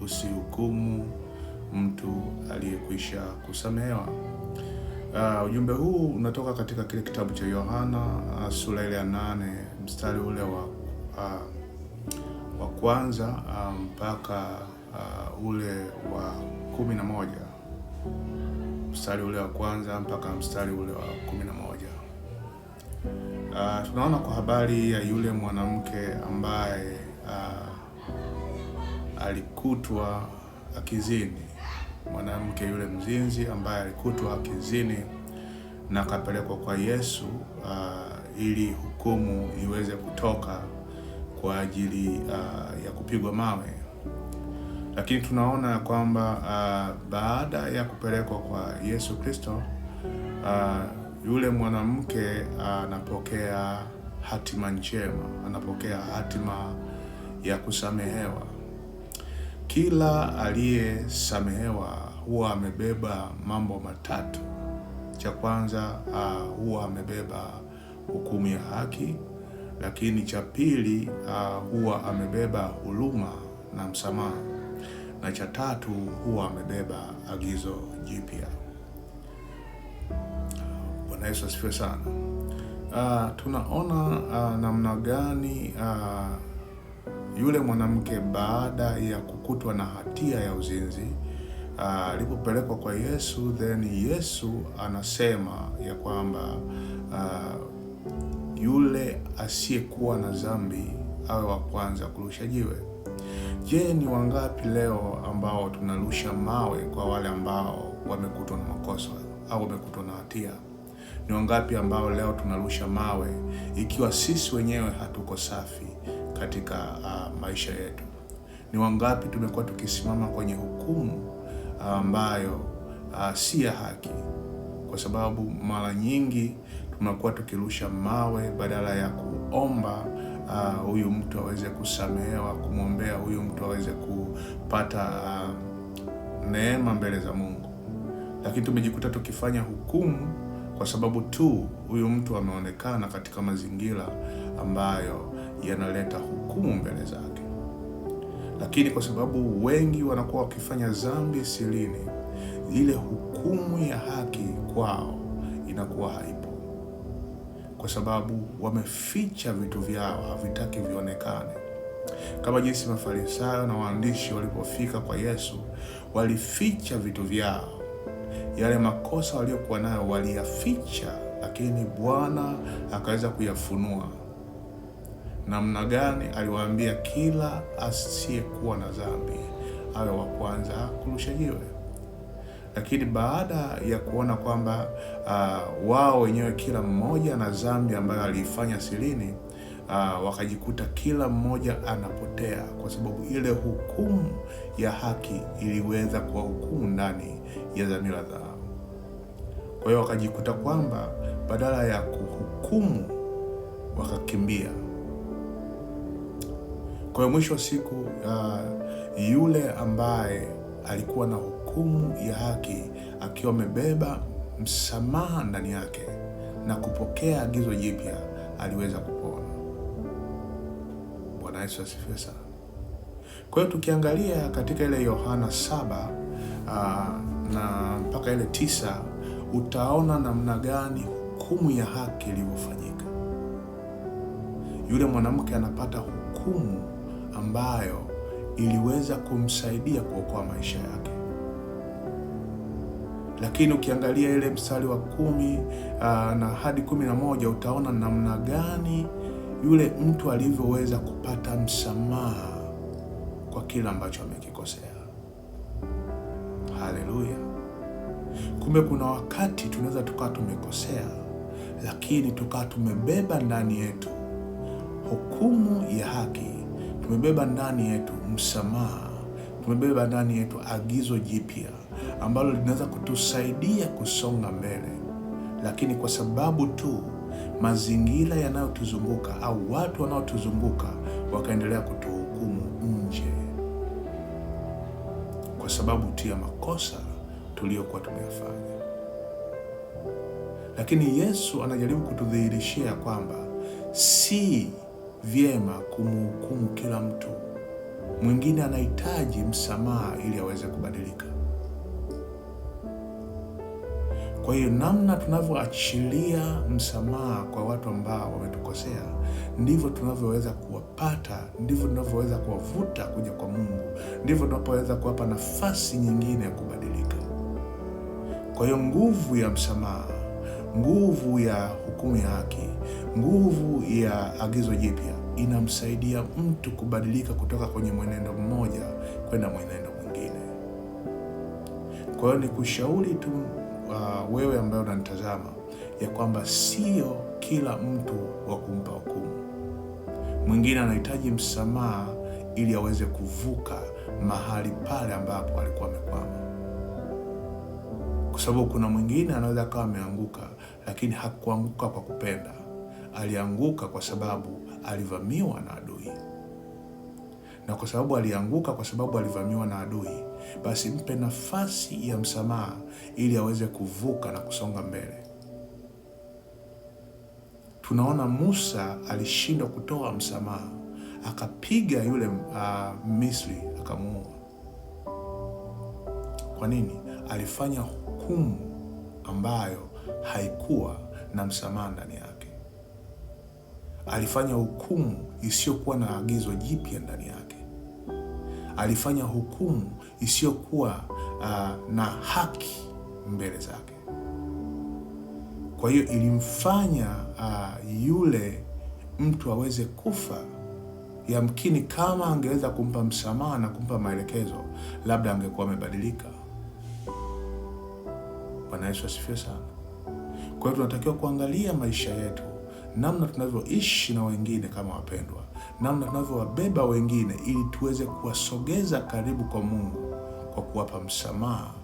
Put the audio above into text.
usihukumu mtu aliyekwisha kusamehewa. Ujumbe huu unatoka katika kile kitabu cha Yohana sura ile ya 8 mstari ule wa kwanza mpaka ule wa 11. Mstari ule wa kwanza mpaka mstari ule wa 11. Tunaona kwa habari ya yule mwanamke ambaye alikutwa akizini, mwanamke yule mzinzi ambaye alikutwa akizini na akapelekwa kwa Yesu ili hukumu iweze kutoka kwa ajili ya kupigwa mawe. Lakini tunaona kwamba baada ya kupelekwa kwa Yesu Kristo, yule mwanamke anapokea hatima njema, anapokea hatima ya kusamehewa. Kila aliyesamehewa huwa amebeba mambo matatu. Cha kwanza huwa amebeba hukumu ya haki, lakini cha pili huwa amebeba huruma na msamaha, na cha tatu huwa amebeba agizo jipya. Bwana Yesu asifiwe sana. Tunaona namna gani yule mwanamke baada ya kukutwa na hatia ya uzinzi alipopelekwa kwa Yesu, then Yesu anasema ya kwamba yule asiyekuwa na dhambi awe wa kwanza kurusha jiwe. Je, ni wangapi leo ambao tunarusha mawe kwa wale ambao wamekutwa na makosa au wamekutwa na hatia? Ni wangapi ambao leo tunarusha mawe ikiwa sisi wenyewe hatuko safi katika maisha yetu? Ni wangapi tumekuwa tukisimama kwenye hukumu ambayo si ya haki, kwa sababu mara nyingi tumekuwa tukirusha mawe badala ya kuomba huyu mtu aweze kusamehewa, kumwombea huyu mtu aweze kupata neema mbele za Mungu. Lakini tumejikuta tukifanya hukumu kwa sababu tu huyu mtu ameonekana katika mazingira ambayo yanaleta hukumu mbele zake. Lakini kwa sababu wengi wanakuwa wakifanya dhambi sirini, ile hukumu ya haki kwao inakuwa haipo, kwa sababu wameficha vitu vyao, havitaki vionekane. Kama jinsi Mafarisayo na waandishi walipofika kwa Yesu, walificha vitu vyao, yale makosa waliokuwa nayo waliyaficha, lakini Bwana akaweza kuyafunua. Namna gani? Aliwaambia kila asiyekuwa na dhambi awe wa kwanza kurusha jiwe. Lakini baada ya kuona kwamba wao wenyewe kila mmoja na dhambi ambayo aliifanya sirini, wakajikuta kila mmoja anapotea, kwa sababu ile hukumu ya haki iliweza kuwa hukumu ndani ya dhamira zao. Kwa hiyo wakajikuta kwamba badala ya kuhukumu wakakimbia. Kwa hiyo mwisho wa siku yule ambaye alikuwa na hukumu ya haki akiwa amebeba msamaha ndani yake na kupokea agizo jipya aliweza kupona. Bwana Yesu asifiwe sana. Kwa hiyo tukiangalia katika ile Yohana 7 na mpaka ile 9, utaona namna gani hukumu ya haki ilivyofanyika. Yule mwanamke anapata hukumu ambayo iliweza kumsaidia kuokoa maisha yake. Lakini ukiangalia ile mstari wa 10 na hadi 11, utaona namna gani yule mtu alivyoweza kupata msamaha kwa kila ambacho amekikosea. Haleluya! Kumbe kuna wakati tunaweza tukawa tumekosea, lakini tukawa tumebeba ndani yetu hukumu ya haki, tumebeba ndani yetu msamaha, tumebeba ndani yetu agizo jipya ambalo linaweza kutusaidia kusonga mbele. Lakini kwa sababu tu mazingira yanayotuzunguka au watu wanaotuzunguka wakaendelea kutuhukumu nje, kwa sababu tu ya makosa tuliyokuwa tumeyafanya. Lakini Yesu anajaribu kutudhihirishia kwamba si vyema kumhukumu kila mtu, Mwingine anahitaji msamaha ili aweze kubadilika. Kwa hiyo namna tunavyoachilia msamaha kwa watu ambao wametukosea, ndivyo tunavyoweza kuwapata, ndivyo tunavyoweza kuwavuta kuja kwa Mungu, ndivyo tunapoweza kuwapa nafasi nyingine ya kubadilika. Kwa hiyo nguvu ya msamaha, nguvu ya hukumu ya haki, nguvu ya agizo jipya inamsaidia mtu kubadilika kutoka kwenye mwenendo mmoja kwenda mwenendo mwingine. Kwa hiyo nikushauri tu wewe ambaye unanitazama ya kwamba sio kila mtu wa kumpa hukumu. Mwingine anahitaji msamaha ili aweze kuvuka mahali pale ambapo alikuwa amekwama. Kwa sababu kuna mwingine anaweza akawa ameanguka, lakini hakuanguka kwa kupenda. Alianguka kwa sababu alivamiwa na adui. Na kwa sababu alianguka kwa sababu alivamiwa na adui, basi mpe nafasi ya msamaha ili aweze kuvuka na kusonga mbele. Tunaona Musa alishindwa kutoa msamaha, akapiga yule Misri akamuua. Kwa nini? Alifanya hukumu ambayo haikuwa na msamaha ndani yake. Alifanya hukumu isiyokuwa na agizo jipya ndani yake. Alifanya hukumu isiyokuwa na haki mbele zake. Kwa hiyo ilimfanya yule mtu aweze kufa. Yamkini kama angeweza kumpa msamaha na kumpa maelekezo, labda angekuwa amebadilika. Bwana Yesu asifiwe sana. Kwa hiyo tunatakiwa kuangalia maisha yetu, namna tunavyoishi na wengine kama wapendwa, namna tunavyowabeba wengine ili tuweze kuwasogeza karibu kwa Mungu kwa kuwapa msamaha